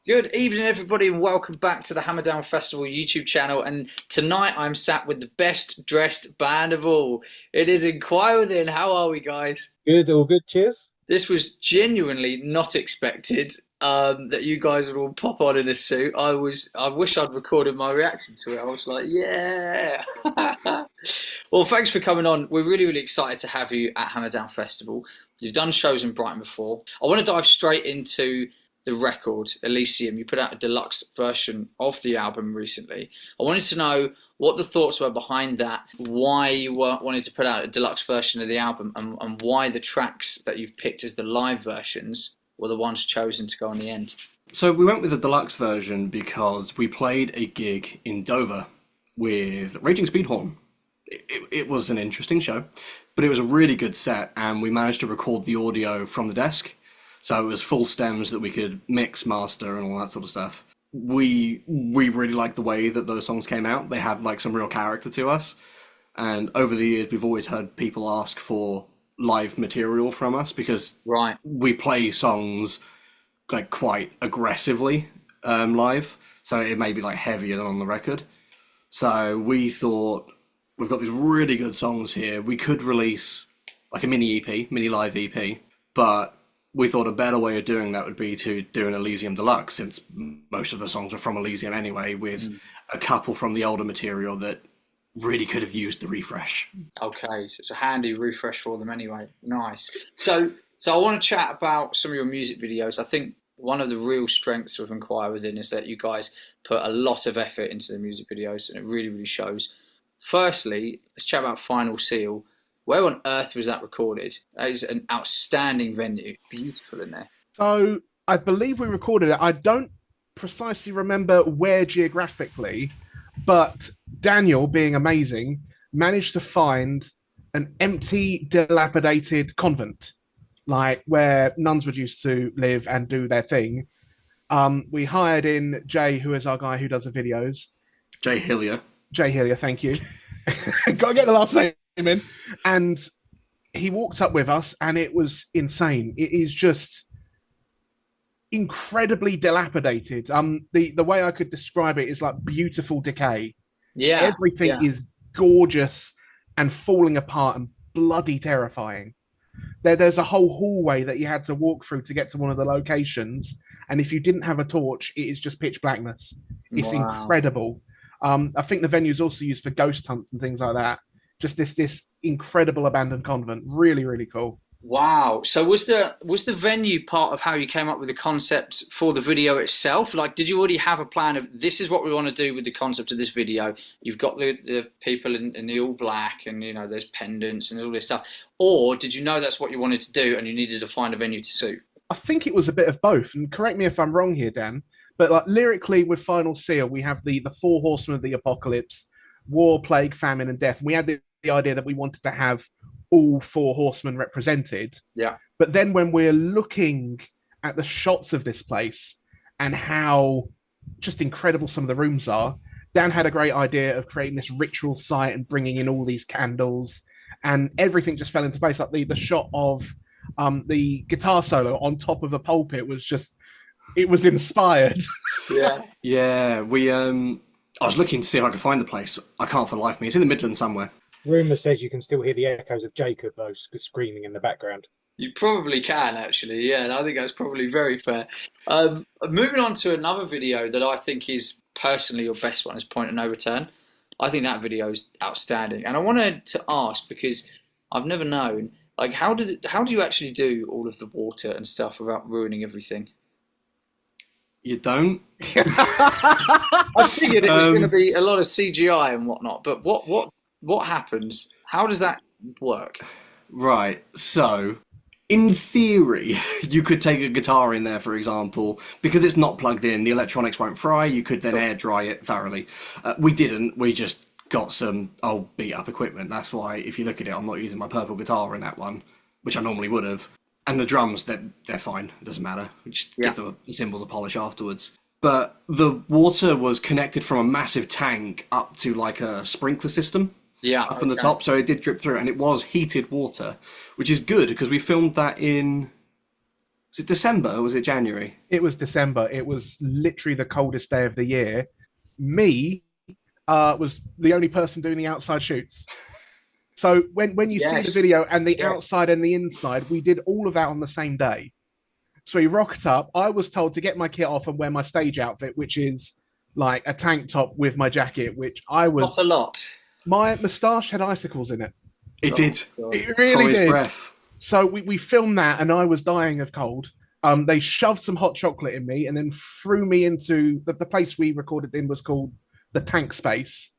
Good evening, everybody, and welcome back to the Hammerdown Festival YouTube channel. And tonight I'm sat with the best dressed band of all. It is Enquire Within. How are we, guys? Good, all good. Cheers. This was genuinely not expected that you guys would all pop on in a suit. I wish I'd recorded my reaction to it. I was like, yeah. Well, thanks for coming on. We're really, really excited to have you at Hammerdown Festival. You've done shows in Brighton before. I want to dive straight into the record, Elysium. You put out a deluxe version of the album recently. I wanted to know what the thoughts were behind that, why you wanted to put out a deluxe version of the album, and why the tracks that you've picked as the live versions were the ones chosen to go on the end. So we went with the deluxe version because we played a gig in Dover with Raging Speedhorn. It was an interesting show, but it was a really good set, and we managed to record the audio from the desk. So it was full stems that we could mix, master, and all that sort of stuff. We really liked the way that those songs came out. They had like some real character to us. And over the years, we've always heard people ask for live material from us because Right. we play songs like quite aggressively live. So it may be like heavier than on the record. So we thought we've got these really good songs here. We could release like a mini EP, mini live EP, but we thought a better way of doing that would be to do an Elysium Deluxe, since most of the songs are from Elysium anyway, with a couple from the older material that really could have used the refresh. Okay, so it's a handy refresh for them anyway. Nice. So I want to chat about some of your music videos. I think one of the real strengths of Enquire Within is that you guys put a lot of effort into the music videos, and it really, really shows. Firstly, let's chat about Final Seal. Where on earth was that recorded? That is an outstanding venue. Beautiful in there. So I believe we recorded it. I don't precisely remember where geographically, but Daniel, being amazing, managed to find an empty, dilapidated convent, like where nuns would used to live and do their thing. We hired in Jay, who is our guy who does the videos. Jay Hillier. Jay Hillier, thank you. Got to get the last name in. And he walked up with us, and it was insane. It is just incredibly dilapidated. The way I could describe it is like beautiful decay. Yeah, Everything yeah. is gorgeous and falling apart and bloody terrifying. There's a whole hallway that you had to walk through to get to one of the locations, and if you didn't have a torch, it is just pitch blackness. It's Wow. incredible. I think the venue is also used for ghost hunts and things like that. Just this incredible abandoned convent. Really, really cool. Wow. So was the venue part of how you came up with the concept for the video itself? Like, did you already have a plan of this is what we want to do with the concept of this video? You've got the people in the all black, and there's pendants and all this stuff. Or did you know that's what you wanted to do and you needed to find a venue to suit? I think it was a bit of both. And correct me if I'm wrong here, Dan. But like lyrically, with Final Seal, we have the four horsemen of the apocalypse: war, plague, famine, and death. And we had the idea that we wanted to have all four horsemen represented. Yeah. But then when we're looking at the shots of this place and how just incredible some of the rooms are, Dan had a great idea of creating this ritual site and bringing in all these candles, and everything just fell into place. Like the shot of the guitar solo on top of a pulpit was just, it was inspired. Yeah. Yeah, I was looking to see if I could find the place. I can't for the life of me. It's in the Midlands somewhere. Rumour says you can still hear the echoes of Jacob, though, screaming in the background. You probably can actually, yeah. I think that's probably very fair. Moving on to another video that I think is personally your best one is Point of No Return. I think that video is outstanding, and I wanted to ask because I've never known, like, how do you actually do all of the water and stuff without ruining everything? You don't? I figured it was going to Um, be a lot of CGI and whatnot, but what happens? How does that work? right, so in theory, you could take a guitar in there, for example, because it's not plugged in, the electronics won't fry, you could then air dry it thoroughly. We didn't, we just got some old beat up equipment. That's why, if you look at it, I'm not using my purple guitar in that one, which I normally would have. And the drums, they're fine, it doesn't matter. We just Yeah. give the cymbals a polish afterwards. But the water was connected from a massive tank up to like a sprinkler system Yeah. up on the Okay. top, so it did drip through, and it was heated water, which is good because we filmed that in Was it December or was it January? It was December. It was literally the coldest day of the year. Me was the only person doing the outside shoots. So when you see the Yes. video and the Yes. outside and the inside, we did all of that on the same day. So we rocked up. I was told to get my kit off and wear my stage outfit, which is like a tank top with my jacket, which I was. Not a lot. My moustache had icicles in it. It did. God. It really Chloe's did. breath. So we filmed that, and I was dying of cold. They shoved some hot chocolate in me, and then threw me into the place we recorded in was called the tank space.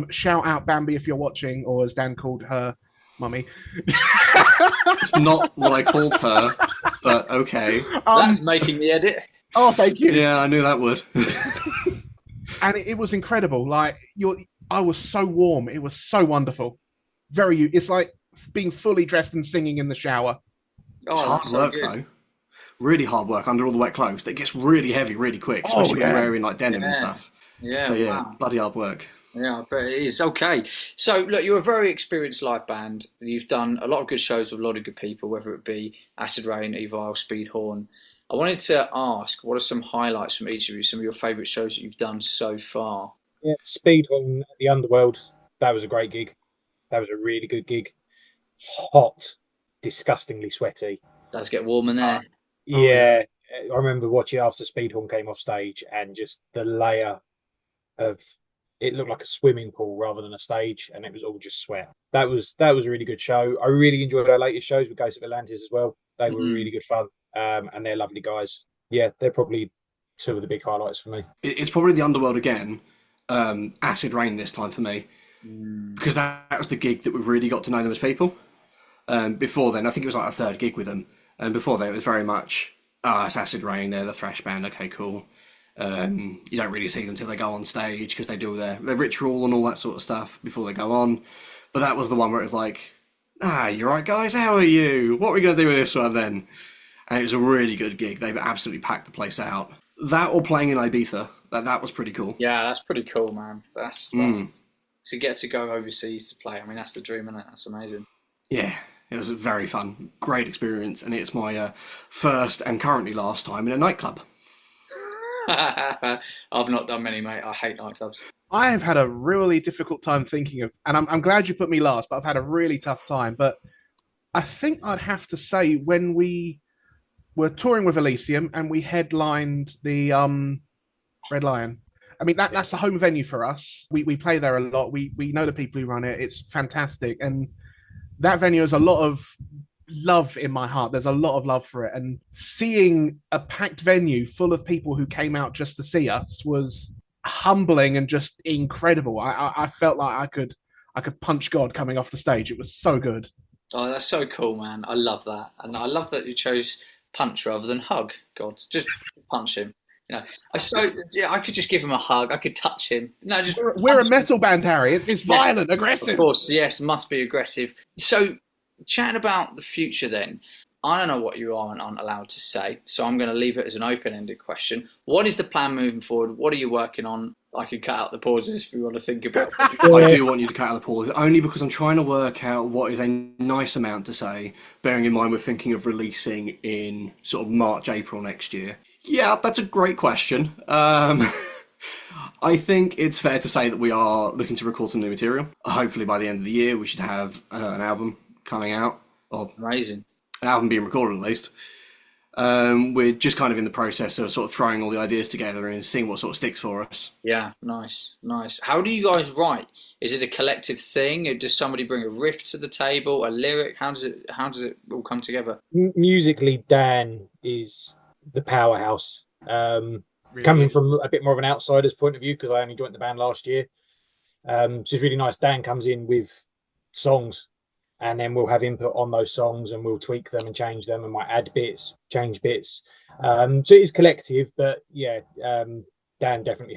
Shout out Bambi if you're watching, or as Dan called her, mummy. It's not what I called her, but okay. That's making the edit. Oh, thank you. Yeah, I knew that would. And it was incredible. Like I was so warm. It was so wonderful. It's like being fully dressed and singing in the shower. It's Oh, hard that's so work good. though. Really hard work under all the wet clothes. That gets really heavy really quick, especially when yeah. you're wearing like denim and Yeah. stuff. Yeah. So yeah, Wow. bloody hard work. Yeah, I bet it is. Okay. So, look, you're a very experienced live band. You've done a lot of good shows with a lot of good people, whether it be Acid Rain, Evil, Speedhorn. I wanted to ask, what are some highlights from each of you, some of your favourite shows that you've done so far? Yeah, Speedhorn at the Underworld. That was a great gig. That was a really good gig. Hot, disgustingly sweaty. Does get warm in there. Yeah, I remember watching after Speedhorn came off stage, and just the layer of it looked like a swimming pool rather than a stage, and it was all just sweat. That was a really good show. I really enjoyed our latest shows with Ghost of Atlantis as well. They were really good fun, and they're lovely guys. Yeah, they're probably two of the big highlights for me. It's probably the Underworld again. Acid Rain this time for me, because that was the gig that we really got to know them as people. Before then, I think it was like a third gig with them, and before then it was very much, it's Acid Rain, they're the thrash band, okay, cool. You don't really see them till they go on stage because they do their ritual and all that sort of stuff before they go on. But that was the one where it was like, you're right guys, how are you? What are we going to do with this one then? And it was a really good gig. They absolutely packed the place out. That or playing in Ibiza, that was pretty cool. Yeah, that's pretty cool, man. That's to get to go overseas to play. I mean, that's the dream, isn't it? That's amazing. Yeah, it was very fun. Great experience. And it's my first and currently last time in a nightclub. I've not done many, mate. I hate nightclubs. I have had a really difficult time thinking of, and I'm glad you put me last, but I've had a really tough time. But I think I'd have to say when we were touring with Elysium and we headlined the Red Lion. I mean, that's the home venue for us. We play there a lot. We know the people who run it. It's fantastic. And that venue has a lot of love in my heart. There's a lot of love for it. And seeing a packed venue full of people who came out just to see us was humbling and just incredible. I felt like I could punch God coming off the stage. It was so good. Oh, that's so cool, man. I love that. And I love that you chose punch rather than hug God. Just punch him. You know, I could just give him a hug. I could touch him. No, just we're a metal band, Harry. It's violent, aggressive. Of course, yes, must be aggressive. So, chatting about the future then, I don't know what you are and aren't allowed to say, so I'm going to leave it as an open-ended question. What is the plan moving forward? What are you working on? I can cut out the pauses if you want to think about it. I do want you to cut out the pause, only because I'm trying to work out what is a nice amount to say, bearing in mind we're thinking of releasing in sort of March, April next year. Yeah, that's a great question. I think it's fair to say that we are looking to record some new material. Hopefully by the end of the year we should have an album coming out, or Amazing. an album being recorded at least. We're just kind of in the process of sort of throwing all the ideas together and seeing what sort of sticks for us. Yeah, nice. How do you guys write? Is it a collective thing? Or does somebody bring a riff to the table, a lyric? How does it all come together? Musically, Dan is the powerhouse. Coming from a bit more of an outsider's point of view, because I only joined the band last year. So it's really nice. Dan comes in with songs, and then we'll have input on those songs, and we'll tweak them and change them, and might add bits, change bits. So it is collective, but yeah, Dan definitely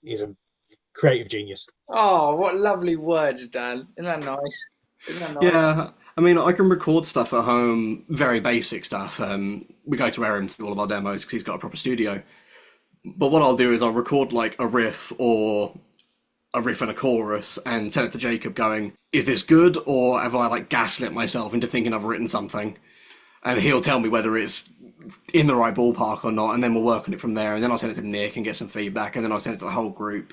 is a creative genius. Oh, what lovely words, Dan. Isn't that nice? Yeah, I mean, I can record stuff at home, very basic stuff. We go to Aaron to do all of our demos because he's got a proper studio. But what I'll do is I'll record like a riff or a riff and a chorus and send it to Jacob going, is this good, or have I like gaslit myself into thinking I've written something? and he'll tell me whether it's in the right ballpark or not, and then we'll work on it from there, and then I'll send it to Nick and get some feedback, and then I'll send it to the whole group.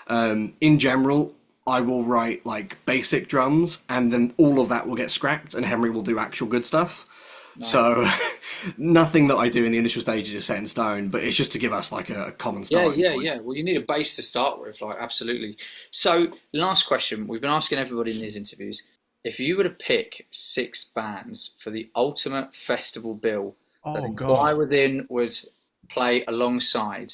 In general, I will write like basic drums, and then all of that will get scrapped, and Henry will do actual good stuff. Nice. So nothing that I do in the initial stages is set in stone, but it's just to give us like a common starting point. Yeah. Well, you need a base to start with, like, absolutely. So last question, we've been asking everybody in these interviews, if you were to pick 6 bands for the ultimate festival bill that Enquire Within would play alongside,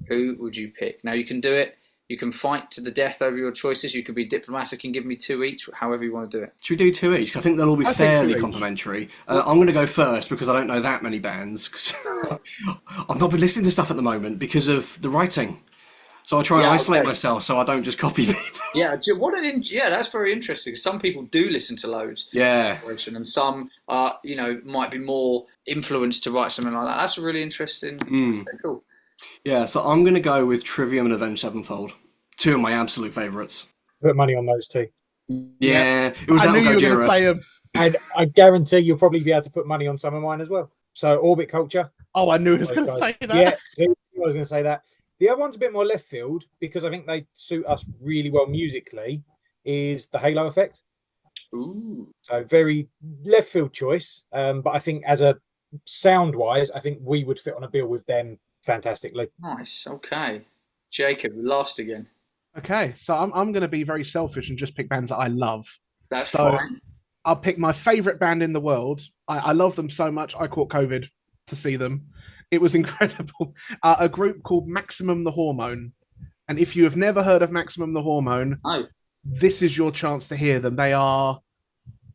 who would you pick? Now you can do it. You can fight to the death over your choices. You can be diplomatic and give me 2 each, however you want to do it. Should we do 2 each? I think they'll all be fairly complimentary. I'm going to go first because I don't know that many bands. Cause I've not been listening to stuff at the moment because of the writing. So I try and isolate myself so I don't just copy people. That's very interesting. Some people do listen to loads. Yeah. And some might be more influenced to write something like that. That's really interesting. Very cool. Yeah, so I'm going to go with Trivium and Avenged Sevenfold. 2 of my absolute favourites. Put money on those 2. Yeah. It was that Gojira. And I guarantee you'll probably be able to put money on some of mine as well. So Orbit Culture. Oh, I knew he was going to say that. Yeah, I was going to say that. The other one's a bit more left field because I think they suit us really well musically, is the Halo Effect. Ooh. So very left field choice. But I think as a sound-wise, I think we would fit on a bill with them fantastically. Nice. Okay. Jacob, last again. Okay, so I'm going to be very selfish and just pick bands that I love. That's fine. I'll pick my favourite band in the world. I love them so much. I caught COVID to see them. It was incredible. A group called Maximum the Hormone. And if you have never heard of Maximum the Hormone, this is your chance to hear them. They are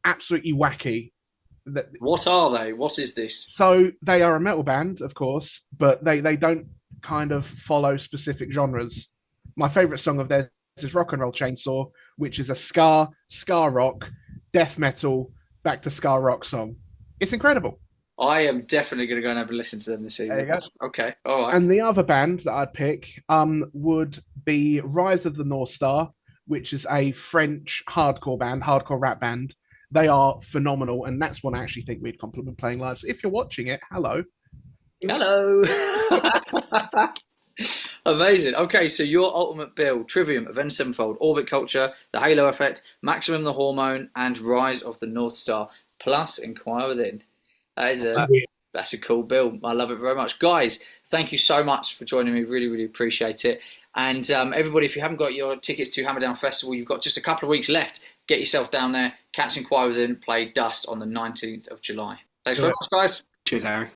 absolutely wacky. What are they? What is this? So they are a metal band, of course, but they don't kind of follow specific genres. My favourite song of theirs is Rock and Roll Chainsaw, which is a ska rock, death metal, back to ska rock song. It's incredible. I am definitely going to go and have a listen to them this evening. There you go. Okay, all right. And the other band that I'd pick would be Rise of the North Star, which is a French hardcore rap band. They are phenomenal, and that's one I actually think we'd compliment playing live. So if you're watching it, hello. Hello. Amazing. Okay, so your ultimate bill: Trivium, Avenged Sevenfold, Orbit Culture, The Halo Effect, Maximum the Hormone, and Rise of the North Star, plus Enquire Within. That's a cool bill. I love it very much. Guys, thank you so much for joining me. Really, really appreciate it. And everybody, if you haven't got your tickets to Hammerdown Festival, you've got just a couple of weeks left. Get yourself down there. Catch Enquire Within, play Dust on the 19th of July. Thanks very much, guys. Cheers, Harry.